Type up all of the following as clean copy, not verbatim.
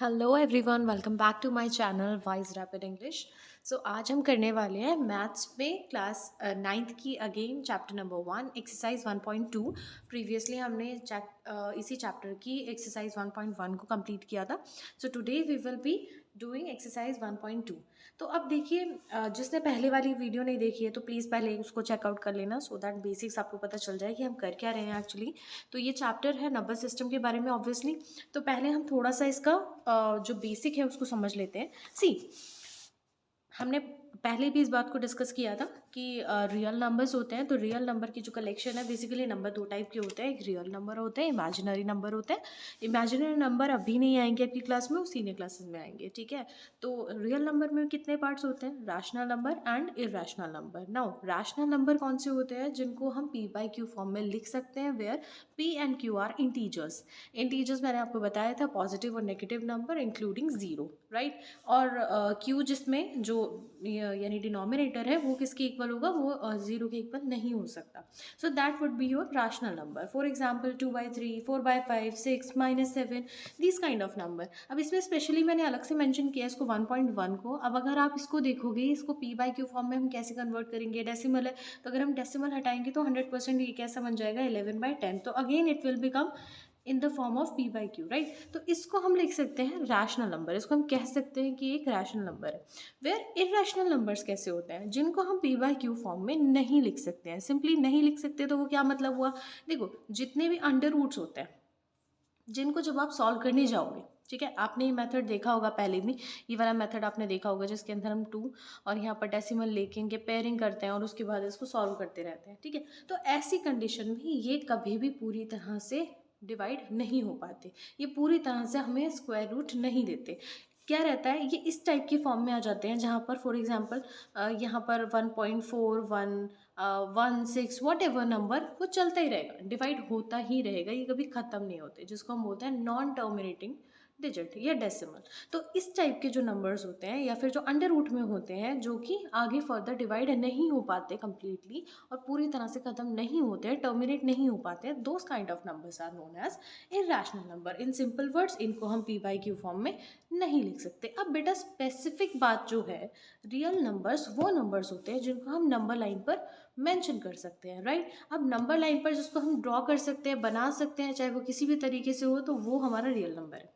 Hello everyone, welcome back to my channel wise rapid English. So आज हम करने वाले हैं मैथ्स में क्लास नाइन्थ की again chapter number 1 exercise 1.2। Previously हमने इसी चैप्टर की एक्सरसाइज 1.1 को कंप्लीट किया था। So today we will be doing exercise 1.2। तो अब देखिए, जिसने पहले वाली वीडियो नहीं देखी है तो प्लीज़ पहले उसको चेकआउट कर लेना, सो दैट बेसिक्स आपको पता चल जाए कि हम कर क्या रहे हैं एक्चुअली। तो ये चैप्टर है नंबर सिस्टम के बारे में ऑब्वियसली। तो पहले हम थोड़ा सा इसका जो बेसिक है उसको समझ लेते हैं। सी, हमने पहले भी इस बात को डिस्कस किया था कि रियल नंबर्स होते हैं, तो रियल नंबर की जो कलेक्शन है, बेसिकली नंबर दो टाइप के होते हैं। एक रियल नंबर होते हैं, इमेजिनरी नंबर होते हैं। इमेजिनरी नंबर अभी नहीं आएंगे आपकी क्लास में, वो सीनियर क्लासेस में आएंगे, ठीक है। तो रियल नंबर में कितने पार्ट्स होते हैं? Rational number and irrational number. Now rational number कौन से होते हैं? जिनको हम पी बाई क्यू फॉर्म में लिख सकते हैं, where P and Q are integers. Integers मैंने आपको बताया था, पॉजिटिव और negative number including zero, right. और क्यू जिसमें जो यानी डिनोमिनेटर है वो किसके इक्वल होगा? वो जीरो के इक्वल नहीं हो सकता। So that would be your rational number. For example 2/3, 4/5, 6, -7, this kind of number. अब इसमें स्पेशली मैंने अलग से मेंशन किया इसको 1.1 को। अब अगर आप इसको देखोगे, इसको पी बाई क्यू फॉर्म में हम कैसे कन्वर्ट करेंगे? डेसिमल है, तो अगर हम डेसिमल हटाएंगे तो 100% ये कैसा बन जाएगा? 11/10। तो again it will become in the form of P by Q, right. तो इसको हम लिख सकते हैं रैशनल नंबर। इसको हम कह सकते हैं कि एक रैशनल नंबर है। वेयर इरेशनल नंबर्स कैसे होते हैं? जिनको हम पी बाई क्यू फॉर्म में नहीं लिख सकते हैं, सिंपली नहीं लिख सकते। तो वो क्या मतलब हुआ? देखो, जितने भी अंडर रूट्स होते हैं, जिनको जब आप सॉल्व करने जाओगे, ठीक है, आपने ये मेथड देखा होगा पहले भी। ये वाला मेथड आपने देखा होगा जिसके अंदर हम 2 और यहाँ पर डेसिमल लेके इनके पेयरिंग करते हैं और उसके बाद इसको सॉल्व करते रहते हैं, ठीक है। तो ऐसी कंडीशन में ये कभी भी पूरी तरह से डिवाइड नहीं हो पाते, ये पूरी तरह से हमें स्क्वायर रूट नहीं देते। क्या रहता है, ये इस टाइप के फॉर्म में आ जाते हैं जहाँ पर फॉर एग्जांपल यहाँ पर 1.4, 1, 6 वॉट एवर नंबर वो चलता ही रहेगा, डिवाइड होता ही रहेगा, ये कभी ख़त्म नहीं होते, जिसको हम बोलते हैं नॉन टर्मिनेटिंग डिजिट या डेसिमल। तो इस टाइप के जो नंबर्स होते हैं या फिर जो अंडर रूट में होते हैं, जो कि आगे फर्दर डिवाइड नहीं हो पाते कंप्लीटली और पूरी तरह से ख़त्म नहीं होते हैं, टर्मिनेट नहीं हो पाते हैं, those kind of numbers are known as irrational number. In simple words, इनको हम पी बाई क्यू फॉर्म में नहीं लिख सकते। अब बेटा स्पेसिफिक बात जो है, रियल नंबर्स वो नंबर्स होते हैं जिनको हम नंबर लाइन पर मेंशन कर सकते हैं, राइट। अब नंबर लाइन पर जिसको हम ड्रॉ कर सकते हैं, बना सकते हैं, चाहे वो किसी भी तरीके से हो, तो वो हमारा रियल नंबर है,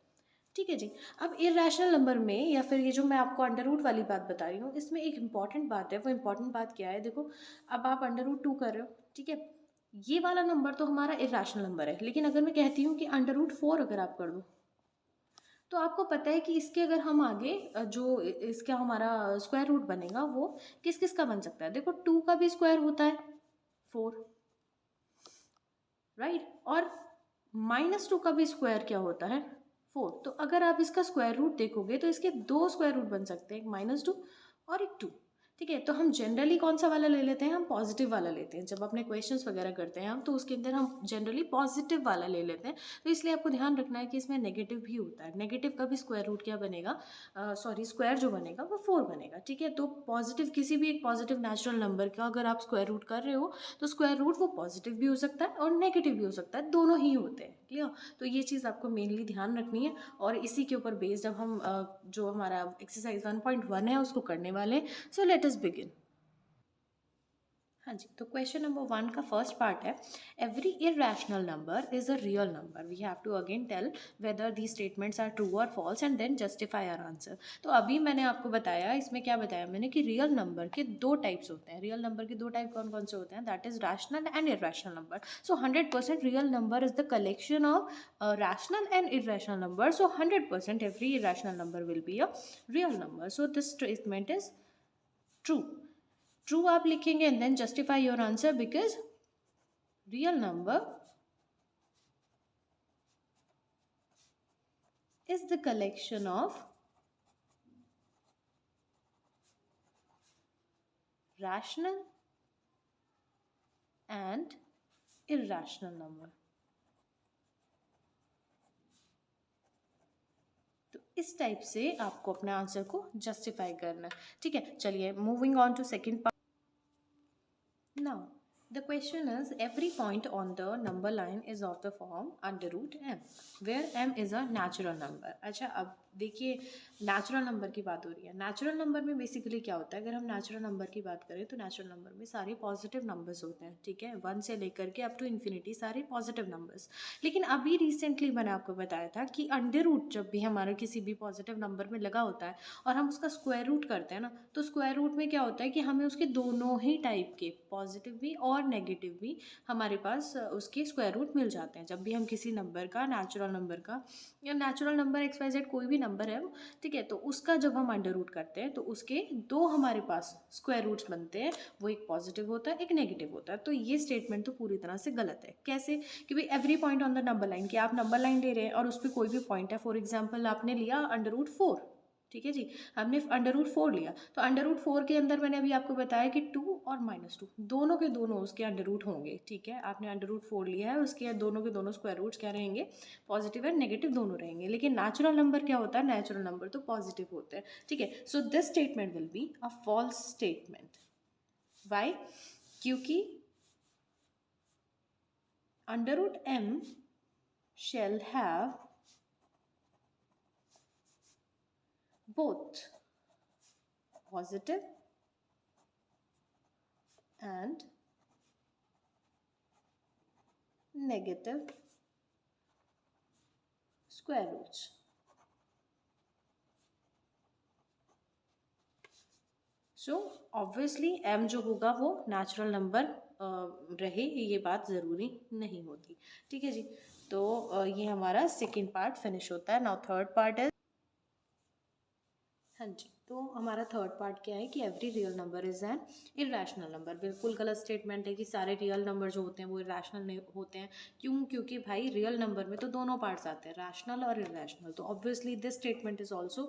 ठीक है जी। अब इरेशनल नंबर में या फिर ये जो मैं आपको अंडर रूट वाली बात बता रही हूँ, इसमें एक इंपॉर्टेंट बात है। वो इंपॉर्टेंट बात क्या है? देखो, अब आप अंडर रूट 2 कर रहे हो, ठीक है, ये वाला नंबर तो हमारा इरेशनल नंबर है। लेकिन अगर मैं कहती हूँ कि अंडर रूट 4 अगर आप कर दो, तो आपको पता है कि इसके अगर हम आगे जो इसका हमारा स्क्वायर रूट बनेगा वो किस किस का बन सकता है? देखो, 2 का भी स्क्वायर होता है 4, राइट। और -2 का भी स्क्वायर क्या होता है? 4। तो अगर आप इसका स्क्वायर रूट देखोगे तो इसके दो स्क्वायर रूट बन सकते हैं, एक -2 और एक 2, ठीक है। तो हम जनरली कौन सा वाला ले लेते हैं? हम पॉजिटिव वाला लेते हैं। जब अपने क्वेश्चंस वगैरह करते हैं हम, तो उसके अंदर हम जनरली पॉजिटिव वाला ले लेते हैं। तो इसलिए आपको ध्यान रखना है कि इसमें नेगेटिव भी होता है। नेगेटिव का भी स्क्वायर रूट क्या बनेगा? सॉरी, स्क्वायर जो बनेगा वो 4 बनेगा, ठीक है। तो पॉजिटिव, किसी भी एक पॉजिटिव नेचुरल नंबर का अगर आप स्क्वायर रूट कर रहे हो, तो स्क्वायर रूट वो पॉजिटिव भी हो सकता है और नेगेटिव भी हो सकता है, दोनों ही होते हैं, क्लियर। तो ये चीज़ आपको मेनली ध्यान रखनी है और इसी के ऊपर बेस्ड अब हम जो हमारा एक्सरसाइज 1.1 है उसको करने वाले हैं। So let us begin. हाँ जी, तो क्वेश्चन नंबर 1 का फर्स्ट पार्ट है, every irrational number is a real number. We have to again tell whether the statements are true और false and then justify our answer. तो अभी मैंने आपको बताया, इसमें क्या बताया मैंने कि रियल नंबर के दो टाइप्स होते हैं। रियल नंबर के दो टाइप कौन कौन से होते हैं? That is rational and irrational number. So 100% real number is the collection of rational and irrational number. So 100% every irrational number will be a real number. So this statement is true. True आप लिखेंगे and then justify your answer, because real number is the collection of rational and irrational number। तो इस type से आपको अपने answer को justify करना है, ठीक है। चलिए, moving on to second part. Now the question is every point on the number line is of the form under root m, where m is a natural number. अच्छा, अब देखिए नेचुरल नंबर की बात हो रही है. नेचुरल नंबर में basically क्या होता है, अगर हम नेचुरल नंबर की बात करें तो नेचुरल नंबर में सारे पॉजिटिव नंबर्स होते हैं. ठीक है, 1 से लेकर के अप टू इन्फिनिटी सारे पॉजिटिव नंबर्स. लेकिन अभी रिसेंटली मैंने आपको बताया था कि अंडर रूट जब भी हमारा किसी भी पॉजिटिव नंबर में लगा होता है और हम उसका स्क्वायर रूट करते हैं ना, तो स्क्वायर रूट में क्या होता है कि हमें उसके दोनों ही टाइप के पॉजिटिव भी और नेगेटिव भी हमारे पास उसके स्क्वायर रूट मिल जाते हैं. जब भी हम किसी नंबर का, नेचुरल नंबर का या नेचुरल नंबर XYZ कोई भी नंबर है, ठीक है, तो उसका जब हम अंडर रूट करते हैं तो उसके दो हमारे पास स्क्वायर रूट्स बनते हैं. वो एक पॉजिटिव होता है, एक नेगेटिव होता है. तो ये स्टेटमेंट तो पूरी तरह से गलत है. कैसे? कि भाई every point on the number line, कि आप नंबर लाइन ले रहे हैं और उस पर कोई भी पॉइंट है. फॉर एग्जाम्पल आपने लिया अंडर रूट 4, ठीक है जी, हमने अंडर रूट 4 लिया, तो अंडर रूट 4 के अंदर मैंने अभी आपको बताया कि 2 और -2 दोनों के दोनों उसके अंडर रूट होंगे. ठीक है, आपने अंडर रूट 4 लिया है, उसके दोनों के दोनों स्क्वायर रूट्स क्या रहेंगे, पॉजिटिव एंड नेगेटिव दोनों रहेंगे. लेकिन नेचुरल नंबर क्या होता है, नेचुरल नंबर तो पॉजिटिव होते हैं. ठीक है, so this statement will be a false statement. Why? क्योंकि under root m shall have both positive and negative square roots. So obviously m जो होगा वो नेचुरल नंबर रहे, ये बात ज़रूरी नहीं होती. ठीक है जी, तो ये हमारा सेकेंड पार्ट फिनिश होता है. नाउ थर्ड पार्ट है, हाँ जी, तो हमारा थर्ड पार्ट क्या है कि every real number is an irrational number. बिल्कुल गलत स्टेटमेंट है कि सारे रियल नंबर जो होते हैं वो इरेशनल नहीं होते हैं. क्यों? क्योंकि भाई रियल नंबर में तो दोनों पार्ट्स आते हैं, रैशनल और इरेशनल. तो obviously this statement is also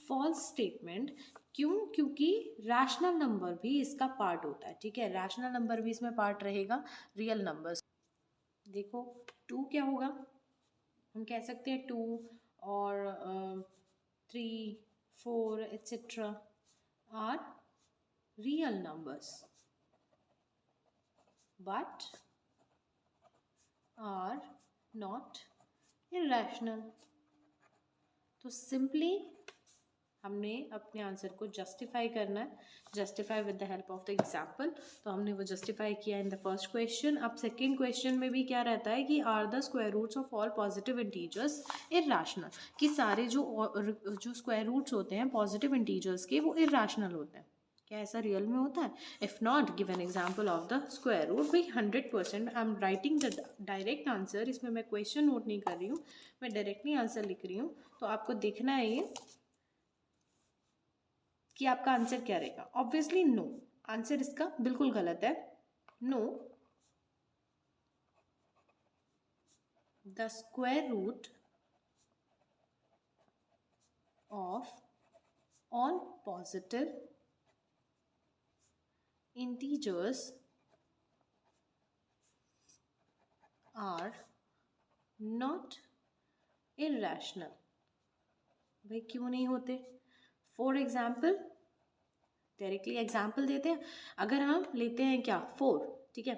false statement. क्यों? क्योंकि रैशनल नंबर भी इसका पार्ट होता है. ठीक है, रैशनल नंबर भी इसमें पार्ट रहेगा रियल नंबर्स. देखो 2 क्या होगा, हम कह सकते हैं 2 और 3, 4 etc. are real numbers but are not irrational. तो सिंपली हमने अपने आंसर को जस्टिफाई करना है, justify with the help of the example. तो हमने वो जस्टिफाई किया इन द फर्स्ट क्वेश्चन. अब सेकेंड क्वेश्चन में भी क्या रहता है कि are the square roots of all positive integers irrational, कि सारे जो स्क्वायर रूट्स होते हैं पॉजिटिव इंटीजर्स के वो इरेशनल होते हैं. क्या ऐसा रियल में होता है? If not, give an example of the square root. भाई 100% I am writing the direct answer. इसमें मैं क्वेश्चन नोट नहीं कर रही हूँ, मैं डायरेक्टली आंसर लिख रही हूँ. तो आपको देखना है ये कि आपका आंसर क्या रहेगा. ऑब्वियसली नो, आंसर इसका बिल्कुल गलत है. No, the square root of all positive integers are not irrational. भाई क्यों नहीं होते? फॉर एग्जाम्पल, डायरेक्टली एग्जाम्पल देते हैं. अगर हम लेते हैं क्या 4, ठीक है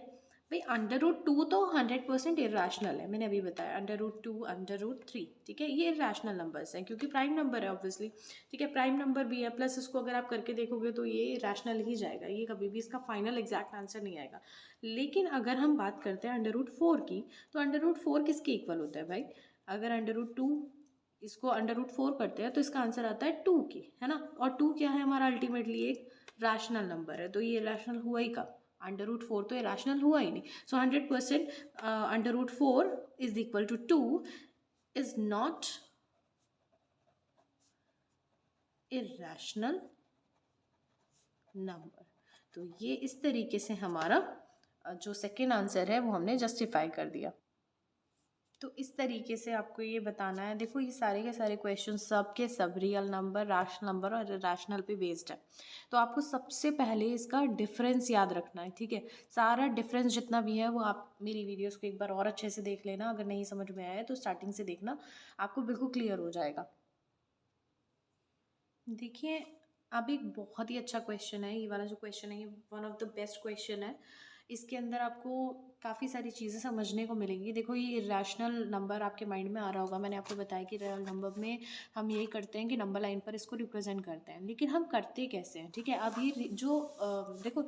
भाई, अंडर रूट 2 तो 100% इरेशनल है, मैंने अभी बताया. अंडर रूट 2, अंडर रूट 3, ठीक है, ये इरेशनल नंबर्स हैं क्योंकि प्राइम नंबर है ऑब्वियसली. ठीक है, प्राइम नंबर भी है, प्लस इसको अगर आप करके देखोगे तो ये इरेशनल ही जाएगा, ये कभी भी इसका फाइनल एग्जैक्ट आंसर नहीं आएगा. लेकिन अगर हम बात करते हैं अंडर रूट 4 की, तो अंडर रूट 4 किसके इक्वल होता है भाई? अगर अंडर रूट 2 इसको अंडर रूट 4 करते हैं तो इसका आंसर आता है 2 की, है ना. और 2 क्या है हमारा? अल्टीमेटली एक रैशनल नंबर है. तो ये रैशनल हुआ ही कब? अंडर रूट 4 तो इरेशनल हुआ ही नहीं. So 100% under root 4 is equal to 2 is not irrational number. तो ये इस तरीके से हमारा जो सेकेंड आंसर है वो हमने जस्टिफाई कर दिया. तो इस तरीके से आपको ये बताना है. देखो ये सारे के सारे क्वेश्चन सब के सब रियल नंबर, रैशनल नंबर और इरेशनल पे बेस्ड है. तो आपको सबसे पहले इसका डिफरेंस याद रखना है. ठीक है, सारा डिफरेंस जितना भी है वो आप मेरी वीडियोस को एक बार और अच्छे से देख लेना. अगर नहीं समझ में आया तो स्टार्टिंग से देखना, आपको बिल्कुल क्लियर हो जाएगा. देखिए अब एक बहुत ही अच्छा क्वेश्चन है, ये वाला जो क्वेश्चन है ये one of the best question है. इसके अंदर आपको काफ़ी सारी चीज़ें समझने को मिलेंगी। देखो ये इरेशनल नंबर आपके माइंड में आ रहा होगा, मैंने आपको बताया कि रियल नंबर में हम यही करते हैं कि नंबर लाइन पर इसको रिप्रेजेंट करते हैं, लेकिन हम करते कैसे हैं, ठीक है। अब ये जो देखो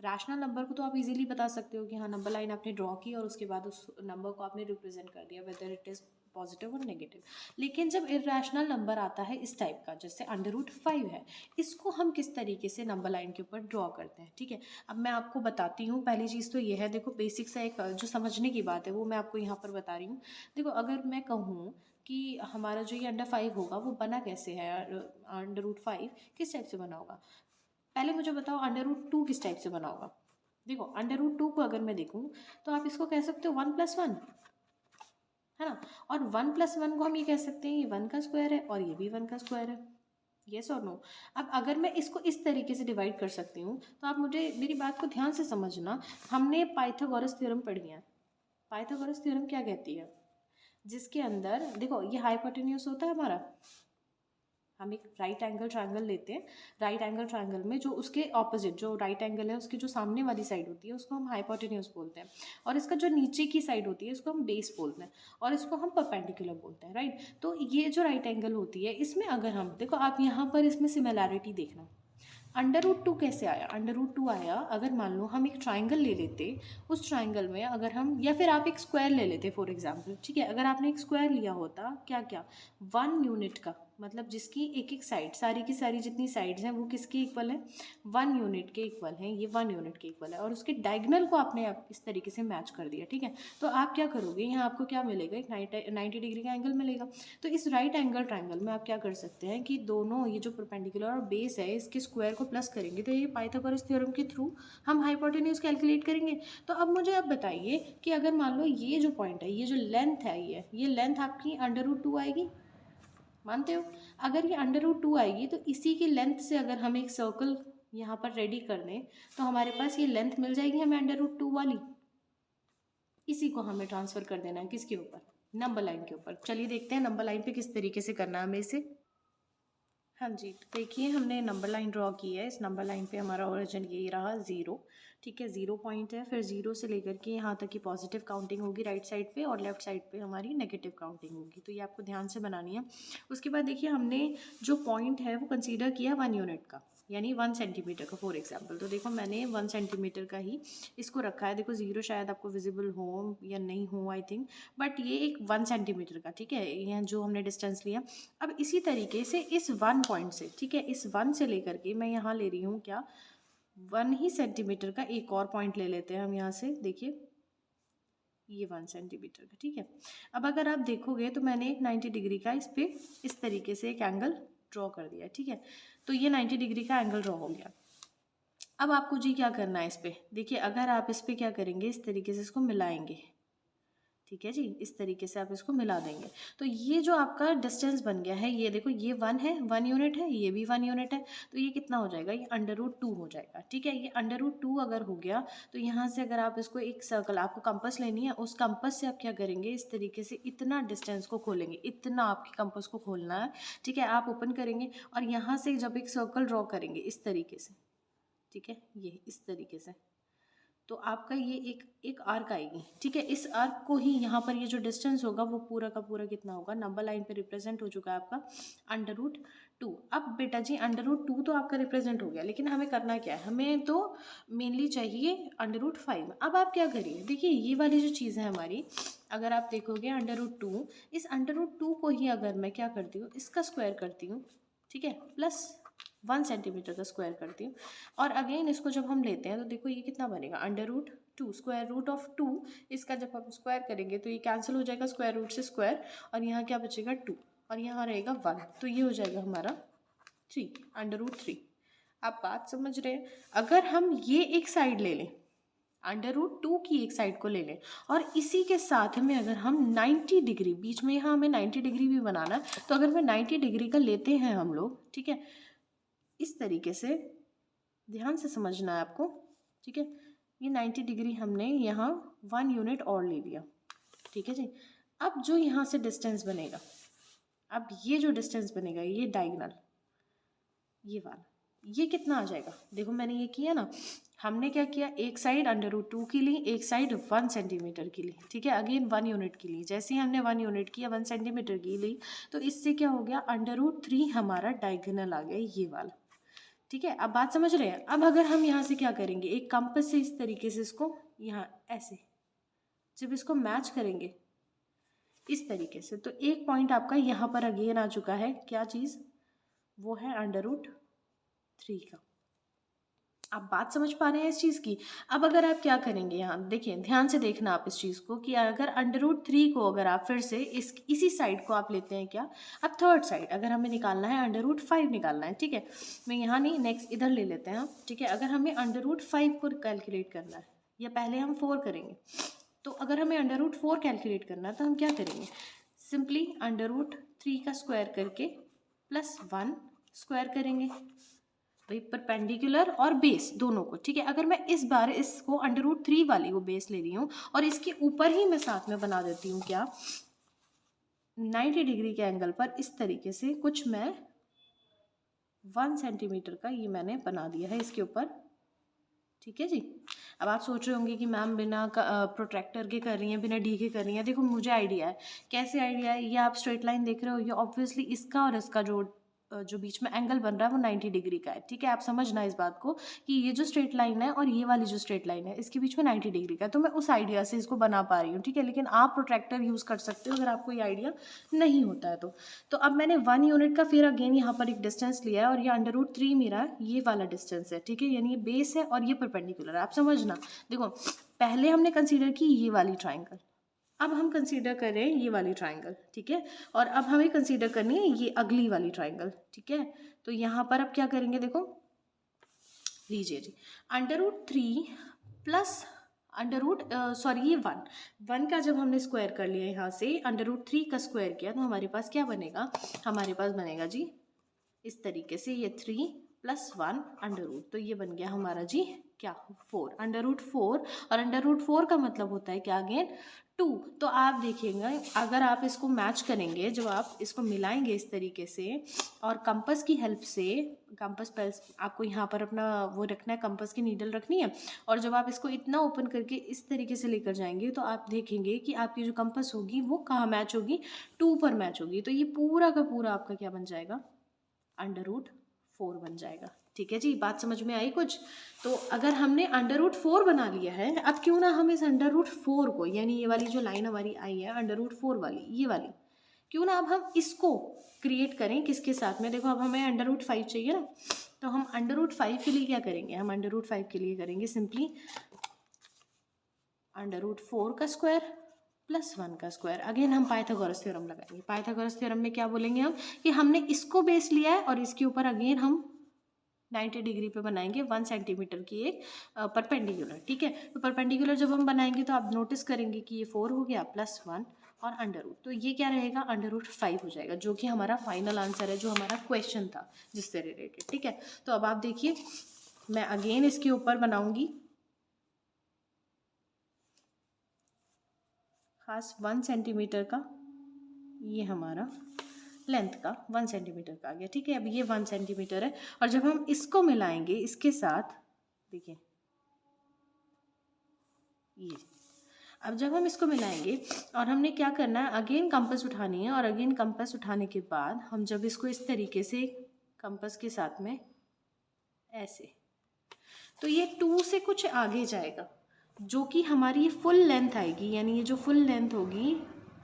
रैशनल नंबर को तो आप इजीली बता सकते हो कि हाँ नंबर लाइन आपने ड्रॉ की और उसके बाद उस नंबर को आपने रिप्रेजेंट कर दिया, वेदर इट इज़ पॉजिटिव और नेगेटिव। लेकिन जब इरेशनल नंबर आता है इस टाइप का, जैसे √5 है, इसको हम किस तरीके से नंबर लाइन के ऊपर ड्रॉ करते हैं, ठीक है। अब मैं आपको बताती हूँ। पहली चीज़ तो ये है, देखो बेसिक सा एक जो समझने की बात है वो मैं आपको यहाँ पर बता रही हूँ। देखो अगर मैं कहूँ कि हमारा जो ये √5 होगा वो बना कैसे है, √5 किस टाइप से बना होगा, पहले मुझे बताओ √2 किस टाइप से बना होगा। देखो √2 को अगर मैं देखूँ तो आप इसको कह सकते हो 1+1, है ना। और 1+1 को हम ये कह सकते हैं ये 1 का स्क्वायर है और ये भी 1 का स्क्वायर है, येस और नो। अब अगर मैं इसको इस तरीके से डिवाइड कर सकती हूँ तो आप मुझे मेरी बात को ध्यान से समझना। हमने पाइथागोरस थ्योरम पढ़ी है। पाइथागोरस थ्योरम क्या कहती है, जिसके अंदर देखो ये हाइपोटेन्यूस होता है हमारा, हम एक राइट एंगल ट्रायंगल लेते हैं। राइट एंगल ट्रायंगल में जो उसके ऑपोजिट जो राइट एंगल है उसकी जो सामने वाली साइड होती है उसको हम हाइपोटेन्यूस बोलते हैं, और इसका जो नीचे की साइड होती है इसको हम बेस बोलते हैं, और इसको हम परपेंडिकुलर बोलते हैं, राइट। तो ये जो राइट एंगल होती है इसमें अगर हम देखो, आप यहाँ पर इसमें सिमिलैरिटी देखना। √2 कैसे आया, √2 आया अगर मान लो हम एक ट्राइंगल ले लेते, उस ट्राइंगल में अगर हम, या फिर आप एक स्क्वायर ले लेते फॉर एग्जांपल, ठीक है। अगर आपने एक स्क्वायर लिया होता क्या क्या 1 यूनिट का, मतलब जिसकी एक एक साइड, सारी की सारी जितनी साइड्स हैं वो किसके इक्वल है, 1 यूनिट के इक्वल हैं, ये 1 यूनिट के इक्वल है, और उसके डायगोनल को आपने इस तरीके से मैच कर दिया, ठीक है। तो आप क्या करोगे, यहाँ आपको क्या मिलेगा, एक 90 डिग्री का एंगल मिलेगा। तो इस राइट एंगल ट्राइंगल में आप क्या कर सकते हैं कि दोनों ये जो परपेंडिकुलर और बेस है इसके स्क्वायर को प्लस करेंगे, तो ये पाइथागोरस थ्योरम के थ्रू हम हाइपोटेन्यूज कैलकुलेट करेंगे। तो अब मुझे आप बताइए कि अगर मान लो ये जो पॉइंट है, ये जो लेंथ है, ये लेंथ आपकी √2 आएगी, मानते हो। अगर ये √2 आएगी तो इसी की लेंथ से अगर हम एक सर्कल यहाँ पर रेडी कर दें तो हमारे पास ये लेंथ मिल जाएगी हमें √2 वाली। इसी को हमें ट्रांसफ़र कर देना है किसके ऊपर, नंबर लाइन के ऊपर। चलिए देखते हैं नंबर लाइन पे किस तरीके से करना है हमें इसे। हाँ जी, तो देखिए हमने नंबर लाइन ड्रॉ की है। इस नंबर लाइन पे हमारा ओरिजिन यही रहा 0, ठीक है। 0 पॉइंट है, फिर 0 से लेकर के यहाँ तक की पॉजिटिव काउंटिंग होगी राइट साइड पे, और लेफ्ट साइड पे हमारी नेगेटिव काउंटिंग होगी। तो ये आपको ध्यान से बनानी है। उसके बाद देखिए हमने जो पॉइंट है वो कंसीडर किया 1 यूनिट का, यानी 1 सेंटीमीटर का फॉर एग्जाम्पल। तो देखो मैंने 1 सेंटीमीटर का ही इसको रखा है। देखो 0 शायद आपको विजिबल हो या नहीं हो आई थिंक, बट ये एक 1 सेंटीमीटर का, ठीक है, यहाँ जो हमने डिस्टेंस लिया। अब इसी तरीके से इस 1 पॉइंट से, ठीक है, इस 1 से लेकर के मैं यहाँ ले रही हूँ क्या, 1 ही सेंटीमीटर का एक और पॉइंट ले लेते हैं हम यहाँ से। देखिए ये 1 सेंटीमीटर का, ठीक है। अब अगर आप देखोगे तो मैंने एक 90 डिग्री का इस पर इस तरीके से एक एंगल ड्रॉ कर दिया, ठीक है। तो ये 90 डिग्री का एंगल ड्रॉ हो गया। अब आपको जी क्या करना है इस पर, देखिए अगर आप इस पर क्या करेंगे, इस तरीके से इसको मिलाएंगे, ठीक है जी, इस तरीके से आप इसको मिला देंगे। तो ये जो आपका डिस्टेंस बन गया है, ये देखो ये 1 है, 1 यूनिट है, ये भी 1 यूनिट है, तो ये कितना हो जाएगा, ये √2 हो जाएगा, ठीक है। ये √2 अगर हो गया तो यहाँ से अगर आप इसको एक सर्कल, आपको कंपास लेनी है, उस कंपास से आप क्या करेंगे, इस तरीके से इतना डिस्टेंस को खोलेंगे, इतना आपके कंपास को खोलना है, ठीक है। आप ओपन करेंगे और यहाँ से जब एक सर्कल ड्रॉ करेंगे इस तरीके से, ठीक है, ये इस तरीके से, तो आपका ये एक आर्क आएगी, ठीक है। इस आर्क को ही यहाँ पर ये जो डिस्टेंस होगा वो पूरा का पूरा कितना होगा, नंबर लाइन पे रिप्रेजेंट हो चुका है आपका √2। अब बेटा जी √2 तो आपका रिप्रेजेंट हो गया, लेकिन हमें करना क्या है, हमें तो मेनली चाहिए √5। अब आप क्या करिए, देखिए ये वाली जो चीज़ है हमारी, अगर आप देखोगे √2, इस √2 को ही अगर मैं क्या करती हूँ, इसका स्क्वायर करती हूँ, ठीक है, प्लस 1 सेंटीमीटर का स्क्वायर करती हूँ, और अगेन इसको जब हम लेते हैं तो देखो ये कितना बनेगा, √2, स्क्वायर रूट ऑफ 2, इसका जब हम स्क्वायर करेंगे तो ये कैंसिल हो जाएगा स्क्वायर रूट से स्क्वायर, और यहाँ क्या बचेगा 2, और यहाँ रहेगा 1, तो ये हो जाएगा हमारा 3, √3। आप बात समझ रहे हैं। अगर हम ये एक साइड ले लें, √2 की एक साइड को ले लें, और इसी के साथ में अगर हम 90 डिग्री, बीच में यहाँ हमें 90 डिग्री भी बनाना है, तो अगर मैं 90 डिग्री का लेते हैं हम लोग, ठीक है, इस तरीके से ध्यान से समझना है आपको, ठीक है। ये 90 डिग्री हमने यहाँ 1 यूनिट और ले लिया, ठीक है जी। अब जो यहाँ से डिस्टेंस बनेगा, अब ये जो डिस्टेंस बनेगा ये डायगोनल, ये वाला, ये कितना आ जाएगा, देखो मैंने ये किया ना, हमने क्या किया, एक साइड √2 की ली, एक साइड 1 सेंटीमीटर की ली, ठीक है, अगेन 1 यूनिट की ली। जैसे ही हमने 1 यूनिट किया, 1 सेंटीमीटर की ली, तो इससे क्या हो गया, √3 हमारा डायगोनल आ गया ये वाला, ठीक है। अब बात समझ रहे हैं। अब अगर हम यहाँ से क्या करेंगे, एक कंपास से इस तरीके से इसको यहाँ ऐसे जब इसको मैच करेंगे इस तरीके से, तो एक पॉइंट आपका यहाँ पर अगेन आ चुका है, क्या चीज़, वो है √3 का। आप बात समझ पा रहे हैं इस चीज़ की। अब अगर आप क्या करेंगे, यहाँ देखिए, ध्यान से देखना आप इस चीज़ को, कि अगर √3 को अगर आप फिर से इसी साइड को आप लेते हैं, क्या, अब थर्ड साइड अगर हमें निकालना है, √5 निकालना है, ठीक है, मैं यहाँ नहीं, नेक्स्ट इधर ले लेते हैं हम, ठीक है। अगर हमें √5 को कैलकुलेट करना है, या पहले हम 4 करेंगे, तो अगर हमें √4 कैलकुलेट करना है तो हम क्या करेंगे, सिंपली √3 का स्क्वायर करके +1 स्क्वायर करेंगे, भाई परपेंडिकुलर और बेस दोनों को, ठीक है। अगर मैं इस बार इसको √3 वाली को बेस ले रही हूँ, और इसके ऊपर ही मैं साथ में बना देती हूँ क्या, 90 डिग्री के एंगल पर इस तरीके से कुछ मैं 1 सेंटीमीटर का ये मैंने बना दिया है इसके ऊपर, ठीक है जी। अब आप सोच रहे होंगे कि मैम बिना प्रोट्रैक्टर के कर रही हैं, बिना डी के कर रही हैं। देखो मुझे आइडिया है, कैसे आइडिया है, ये आप स्ट्रेट लाइन देख रहे हो, ये ऑब्वियसली इसका और इसका जो बीच में एंगल बन रहा है वो 90 डिग्री का है, ठीक है। आप समझना इस बात को कि ये जो स्ट्रेट लाइन है और ये वाली जो स्ट्रेट लाइन है, इसके बीच में 90 डिग्री का है, तो मैं उस आइडिया से इसको बना पा रही हूँ, ठीक है। लेकिन आप प्रोट्रैक्टर यूज़ कर सकते हो अगर आपको ये आइडिया नहीं होता है तो अब मैंने 1 यूनिट का फिर अगेन यहाँ पर एक डिस्टेंस लिया है, और ये √3 मेरा ये वाला डिस्टेंस है, ठीक है, यानी ये बेस है और ये परपेंडिकुलर है। आप समझना, देखो पहले हमने कंसीडर की ये वाली ट्राइंगल, अब हम कंसीडर कर रहे हैं ये वाली ट्राइंगल, ठीक है, और अब हमें कंसीडर करनी है ये अगली वाली ट्राइंगल, ठीक है। तो यहाँ पर अब क्या करेंगे, देखो लीजिए जी, √3 प्लस ये 1 का जब हमने स्क्वायर कर लिया यहाँ से, √3 का स्क्वायर किया, तो हमारे पास क्या बनेगा, हमारे पास बनेगा जी इस तरीके से, ये 3 + 1 √, तो ये बन गया हमारा जी क्या, 4 √4, और √4 का मतलब होता है क्या, अगेन 2। तो आप देखिएगा, अगर आप इसको मैच करेंगे, जब आप इसको मिलाएंगे इस तरीके से, और कंपास की हेल्प से, कंपास पर आपको यहाँ पर अपना वो रखना है, कंपास की नीडल रखनी है, और जब आप इसको इतना ओपन करके इस तरीके से लेकर जाएंगे, तो आप देखेंगे कि आपकी जो कंपास होगी वो कहाँ मैच होगी, 2 पर मैच होगी। तो ये पूरा का पूरा आपका क्या बन जाएगा, √4 बन जाएगा, ठीक है जी। बात समझ में आई कुछ। तो अगर हमने √4 बना लिया है, अब क्यों ना हम इस √4 को, यानी ये वाली जो लाइन हमारी आई है √4 वाली, ये वाली, क्यों ना अब हम इसको क्रिएट करें किसके साथ में, देखो अब हमें √5 चाहिए ना, तो हम √5 के लिए क्या करेंगे, हम √5 के लिए करेंगे सिंपली √4 का स्क्वायर +1 का स्क्वायर। अगेन हम पाइथागोरस थ्योरम लगाएंगे। पाइथागोरस थ्योरम में क्या बोलेंगे हम, कि हमने इसको बेस लिया है और इसके ऊपर अगेन हम 90 डिग्री पे बनाएंगे 1 सेंटीमीटर की एक परपेंडिकुलर, ठीक है। तो परपेंडिकुलर जब हम बनाएंगे तो आप नोटिस करेंगे कि ये 4 हो गया +1 और √, तो ये क्या रहेगा, √5 हो जाएगा, जो कि हमारा फाइनल आंसर है, जो हमारा क्वेश्चन था जिससे रिलेटेड, ठीक है। तो अब आप देखिए, मैं अगेन इसके ऊपर बनाऊंगी खास 1 सेंटीमीटर का, ये हमारा लेंथ का 1 सेंटीमीटर का आ गया, ठीक है। अब ये 1 सेंटीमीटर है, और जब हम इसको मिलाएंगे इसके साथ, देखिए ये, अब जब हम इसको मिलाएंगे और हमने क्या करना है, अगेन कंपास उठानी है, और अगेन कंपास उठाने के बाद हम जब इसको इस तरीके से कंपास के साथ में ऐसे, तो ये 2 से कुछ आगे जाएगा, जो कि हमारी फुल लेंथ आएगी, यानी ये जो फुल लेंथ होगी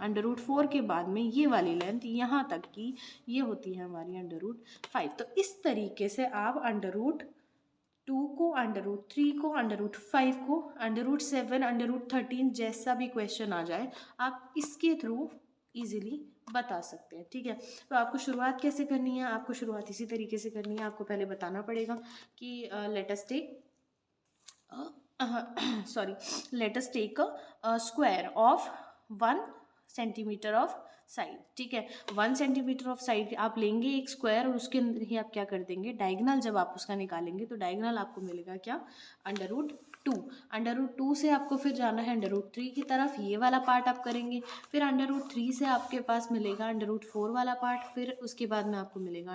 √4 के बाद में, ये वाली लेंथ यहाँ तक की, ये होती है हमारी √5। तो इस तरीके से आप √2 को, √3 को, √5 को, √7, √13 जैसा भी क्वेश्चन आ जाए, आप इसके थ्रू इजीली बता सकते हैं, ठीक है। तो आपको शुरुआत कैसे करनी है, आपको शुरुआत इसी तरीके से करनी है। आपको पहले बताना पड़ेगा कि let us take a square of 1 centimetre of side, ठीक है। 1 सेंटीमीटर ऑफ साइड आप लेंगे एक स्क्वायर, और उसके अंदर ही आप क्या कर देंगे, डायगोनल जब आप उसका निकालेंगे तो डायगोनल आपको मिलेगा क्या, √2। √2 से आपको फिर जाना है √3 की तरफ, ये वाला पार्ट आप करेंगे, फिर √3 से आपके पास मिलेगा √4 वाला पार्ट, फिर उसके बाद में आपको मिलेगा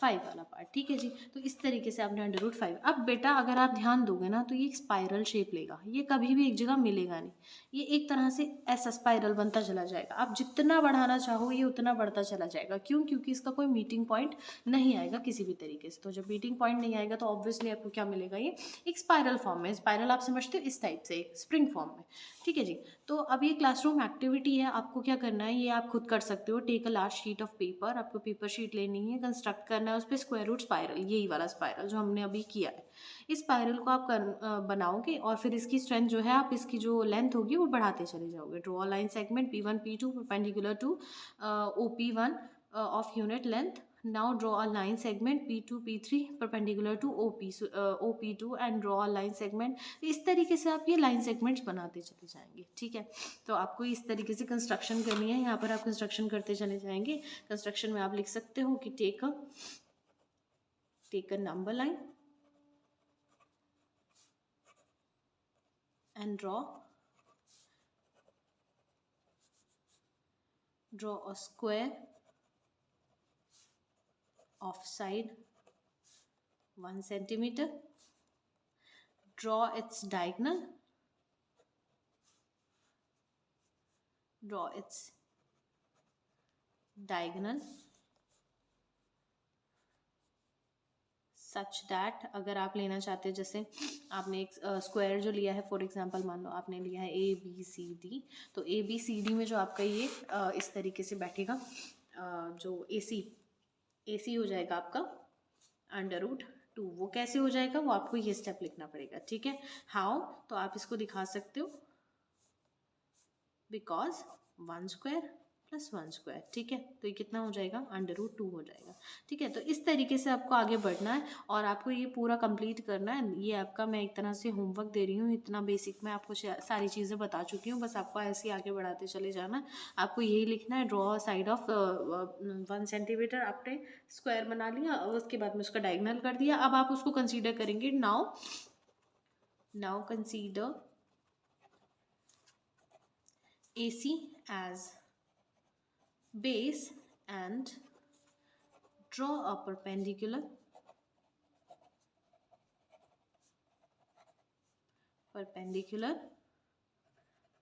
5 वाला पार्ट, ठीक है जी। तो इस तरीके से आपने √5। अब बेटा अगर आप ध्यान दोगे ना तो ये एक स्पाइरल शेप लेगा, ये कभी भी एक जगह मिलेगा नहीं, ये एक तरह से ऐसा स्पाइरल बनता चला जाएगा। आप जितना बढ़ाना चाहो ये उतना बढ़ता चला जाएगा। क्यों? क्योंकि इसका कोई मीटिंग पॉइंट नहीं आएगा किसी भी तरीके से। तो जब मीटिंग पॉइंट नहीं आएगा तो ऑब्वियसली आपको क्या मिलेगा, ये एक स्पाइरल फॉर्म में। स्पाइरल आप समझते हो इस टाइप से, एक स्प्रिंग फॉर्म में, ठीक है जी। तो अब ये क्लासरूम एक्टिविटी है, आपको क्या करना है ये आप खुद कर सकते हो। Take a large sheet of paper, आपको पेपर शीट लेनी है, कंस्ट्रक्ट करना है उस पर स्क्वायर रूट स्पाइरल, यही वाला स्पाइरल जो हमने अभी किया है। इस स्पाइरल को आप बनाओगे और फिर इसकी स्ट्रेंथ जो है आप इसकी जो लेंथ होगी वो बढ़ाते चले जाओगे। Draw line segment P1 P2 perpendicular to OP1 of unit length. Now draw a line segment P2 P3 perpendicular to OP2 and draw a line segment. इस तरीके से आप ये लाइन सेगमेंट्स बनाते चले जाएंगे, ठीक है। तो आपको इस तरीके से कंस्ट्रक्शन करनी है। यहाँ पर आप कंस्ट्रक्शन करते चले जाएंगे। कंस्ट्रक्शन में आप लिख सकते हो कि take a number line and draw a square of side 1 centimeter. Draw its diagonal. Such that अगर आप लेना चाहते हैं, जैसे आपने एक स्क्वायर जो लिया है, फॉर एग्जांपल मान लो आपने लिया है ABCD, तो ABCD में जो आपका ये इस तरीके से बैठेगा, जो AC हो जाएगा आपका √2। वो कैसे हो जाएगा, वो आपको ये स्टेप लिखना पड़ेगा, ठीक है। हाउ, तो आप इसको दिखा सकते हो बिकॉज 1 स्क्वायर + 1 स्क्वायर, ठीक है। तो ये कितना हो जाएगा, √2 हो जाएगा, ठीक है। तो इस तरीके से आपको आगे बढ़ना है और आपको ये पूरा कंप्लीट करना है। ये आपका मैं एक तरह से होमवर्क दे रही हूँ, इतना बेसिक मैं आपको सारी चीज़ें बता चुकी हूँ, बस आपको ऐसे ही आगे बढ़ाते चले जाना है। आपको यही लिखना है, ड्रॉ साइड ऑफ 1 सेंटीमीटर। आपने स्क्वायर बना लिया और उसके बाद में उसका डायगोनल कर दिया। अब आप उसको कंसीडर करेंगे। Now consider AC as base and draw a perpendicular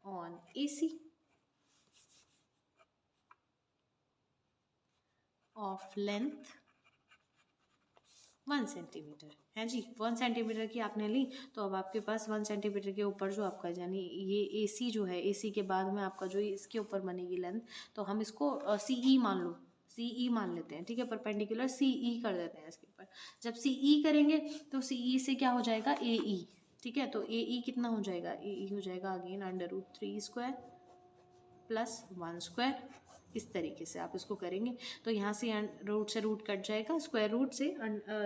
on AC of length 1 centimetre है जी। 1 सेंटीमीटर की आपने ली, तो अब आपके पास 1 सेंटीमीटर के ऊपर जो आपका यानी ये AC जो है, AC के बाद में आपका जो इसके ऊपर बनेगी लेंथ, तो हम इसको CE मान लो, CE मान लेते हैं, ठीक है। परपेंडिकुलर CE कर देते हैं इसके ऊपर। जब CE करेंगे तो CE से क्या हो जाएगा, AE, ठीक है। तो AE कितना हो जाएगा, AE हो जाएगा अगेन √3 स्क्वायर + 1 स्क्वायर। इस तरीके से आप इसको करेंगे तो यहाँ से रूट से रूट कट जाएगा, स्क्वायर रूट से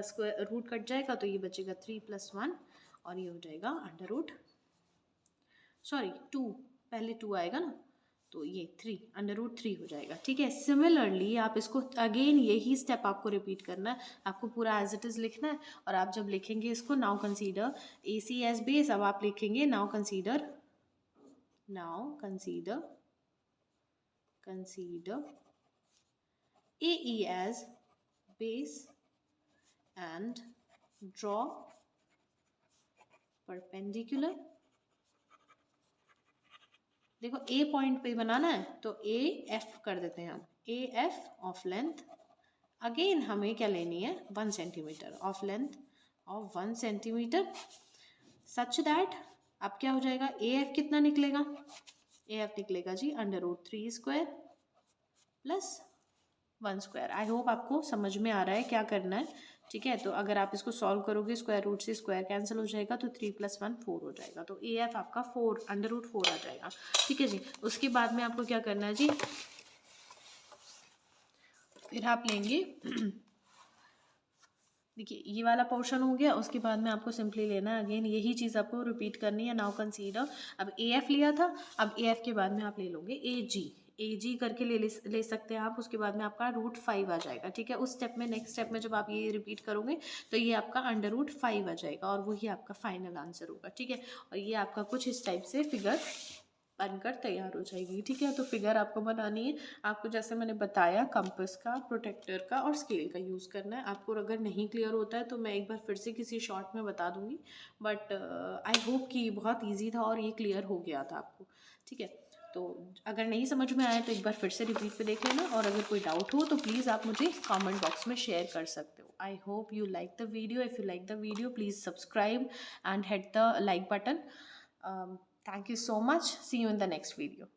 स्क्वायर रूट कट जाएगा, तो ये बचेगा 3 + 1 और ये हो जाएगा √2, पहले 2 आएगा ना, तो ये 3 √3 हो जाएगा, ठीक है। सिमिलरली आप इसको अगेन यही स्टेप आपको रिपीट करना है, आपको पूरा एज इट इज़ लिखना है। और आप जब लिखेंगे इसको, now consider AC as base, अब आप लिखेंगे now consider AE as base and draw perpendicular। देखो A पॉइंट पे बनाना है तो AF कर देते हैं हम, AF ऑफ लेंथ। अगेन हमें क्या लेनी है, 1 centimetre of length of 1 centimetre, such that अब क्या हो जाएगा, AF कितना निकलेगा, AF निकलेगा जी √3 स्क्वायर + 1 स्क्वायर। आई होप आपको समझ में आ रहा है क्या करना है, ठीक है। तो अगर आप इसको सॉल्व करोगे, स्क्वायर रूट से स्क्वायर कैंसिल हो जाएगा, तो 3 + 1 4 हो जाएगा, तो AF आपका √4 आ जाएगा, ठीक है जी। उसके बाद में आपको क्या करना है जी, फिर आप लेंगे देखिए ये वाला पोर्शन हो गया, उसके बाद में आपको सिंपली लेना है, अगेन यही चीज़ आपको रिपीट करनी है। नाउ कंसीडर, अब AF लिया था, अब AF के बाद में आप ले लोगे AG करके ले सकते हैं आप। उसके बाद में आपका √5 आ जाएगा, ठीक है। उस स्टेप में, नेक्स्ट स्टेप में जब आप ये रिपीट करोगे तो ये आपका √5 आ जाएगा और वही आपका फाइनल आंसर होगा, ठीक है। और ये आपका कुछ इस टाइप से फिगर बनकर तैयार हो जाएगी। ठीक है, तो फिगर आपको बनानी है। आपको जैसे मैंने बताया कंपास का, प्रोटेक्टर का और स्केल का यूज़ करना है। आपको अगर नहीं क्लियर होता है तो मैं एक बार फिर से किसी शॉर्ट में बता दूँगी, बट आई होप कि बहुत ईजी था और ये क्लियर हो गया था आपको। ठीक है, तो अगर नहीं समझ में आया तो एक बार फिर से रिपीट पे देख लेना, और अगर कोई डाउट हो तो प्लीज़ आप मुझे कमेंट बॉक्स में शेयर कर सकते हो। I hope you like the video. If you like the video please subscribe and hit the like button. Thank you so much. See you in the next video.